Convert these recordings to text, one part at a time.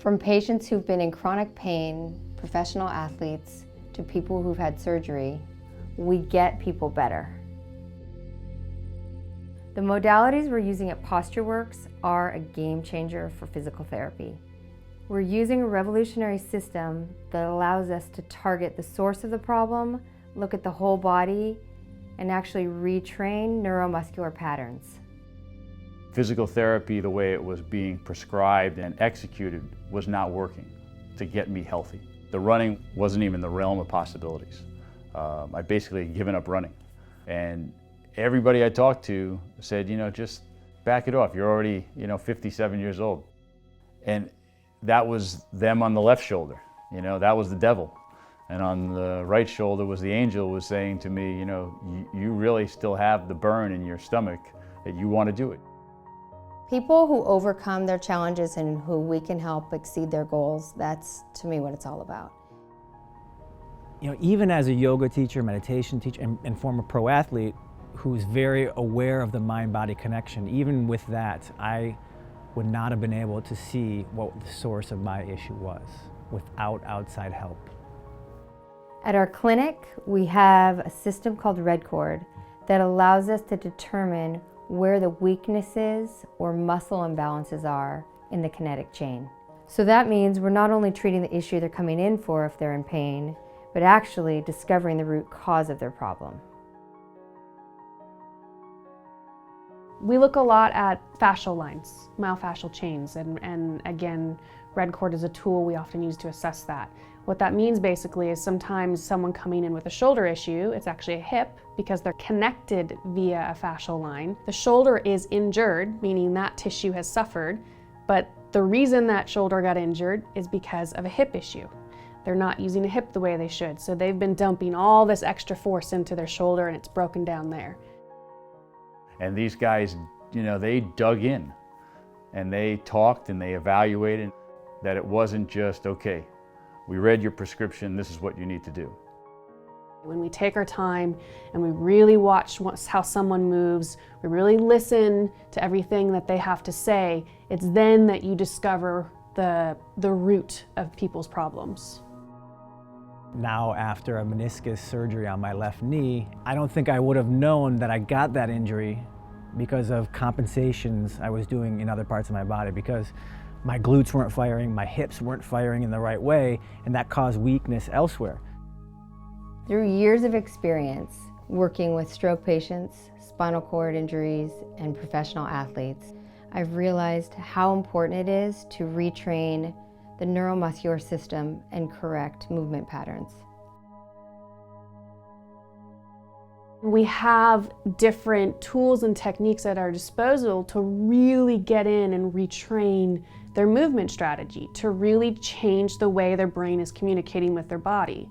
From patients who've been in chronic pain, professional athletes, to people who've had surgery, we get people better. The modalities we're using at Postureworks are a game changer for physical therapy. We're using a revolutionary system that allows us to target the source of the problem, look at the whole body, and actually retrain neuromuscular patterns. Physical therapy, the way it was being prescribed and executed, was not working to get me healthy. The running wasn't even the realm of possibilities. I basically had given up running. And everybody I talked to said, just back it off. You're already, 57 years old. And that was them on the left shoulder. That was the devil. And on the right shoulder was the angel was saying to me, you really still have the burn in your stomach that you want to do it. People who overcome their challenges and who we can help exceed their goals, that's to me what it's all about. Even as a yoga teacher, meditation teacher, and former pro athlete who's very aware of the mind-body connection, even with that, I would not have been able to see what the source of my issue was without outside help. At our clinic, we have a system called Redcord that allows us to determine where the weaknesses or muscle imbalances are in the kinetic chain. So that means we're not only treating the issue they're coming in for if they're in pain, but actually discovering the root cause of their problem. We look a lot at fascial lines, myofascial chains, and again, Redcord is a tool we often use to assess that. What that means basically is sometimes someone coming in with a shoulder issue, it's actually a hip because they're connected via a fascial line. The shoulder is injured, meaning that tissue has suffered, but the reason that shoulder got injured is because of a hip issue. They're not using a hip the way they should, so they've been dumping all this extra force into their shoulder and it's broken down there. And these guys, they dug in and they talked and they evaluated that it wasn't just, okay, we read your prescription, this is what you need to do. When we take our time and we really watch how someone moves, we really listen to everything that they have to say, it's then that you discover the root of people's problems. Now, after a meniscus surgery on my left knee, I don't think I would have known that I got that injury because of compensations I was doing in other parts of my body, because my glutes weren't firing, my hips weren't firing in the right way, and that caused weakness elsewhere. Through years of experience working with stroke patients, spinal cord injuries, and professional athletes, I've realized how important it is to retrain the neuromuscular system and correct movement patterns. We have different tools and techniques at our disposal to really get in and retrain their movement strategy, to really change the way their brain is communicating with their body.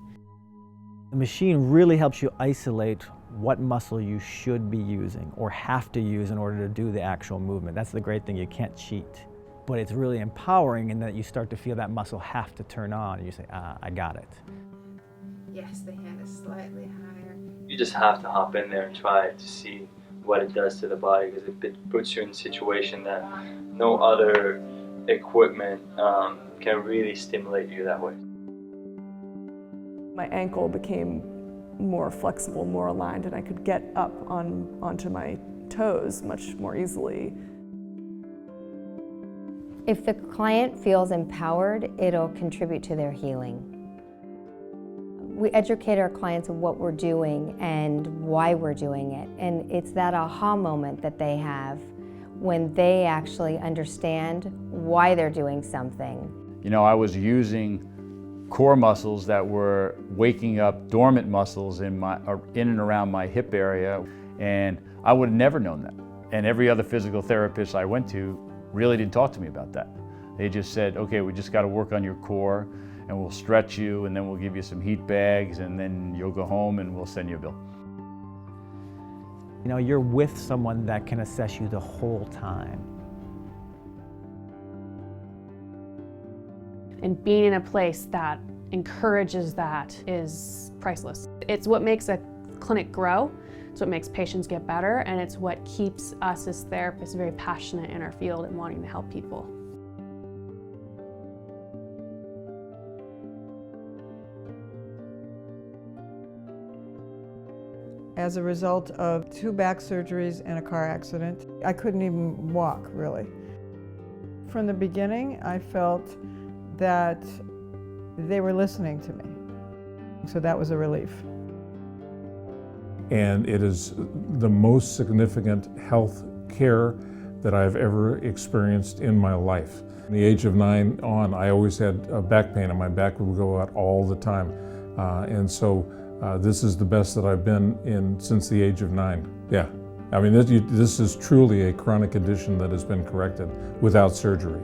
The machine really helps you isolate what muscle you should be using or have to use in order to do the actual movement. That's the great thing, you can't cheat. But it's really empowering in that you start to feel that muscle have to turn on and you say, I got it. Yes, the hand is slightly higher. You just have to hop in there and try it to see what it does to the body, because it puts you in a situation that no other equipment can really stimulate you that way. My ankle became more flexible, more aligned, and I could get up onto my toes much more easily. If the client feels empowered, it'll contribute to their healing. We educate our clients on what we're doing and why we're doing it, and it's that aha moment that they have when they actually understand why they're doing something. I was using core muscles that were waking up dormant muscles in and around my hip area, and I would have never known that. And every other physical therapist I went to really didn't talk to me about that. They just said, okay, we just got to work on your core and we'll stretch you and then we'll give you some heat bags and then you'll go home and we'll send you a bill. You're with someone that can assess you the whole time. And being in a place that encourages that is priceless. It's what makes a clinic grow, it's what makes patients get better, and it's what keeps us as therapists very passionate in our field and wanting to help people. as a result of 2 back surgeries and a car accident. I couldn't even walk, really. From the beginning, I felt that they were listening to me. So that was a relief. And it is the most significant health care that I've ever experienced in my life. From the age of 9 on, I always had back pain and my back would go out all the time. And so this is the best that I've been in since the age of 9. Yeah, I mean, this is truly a chronic condition that has been corrected without surgery.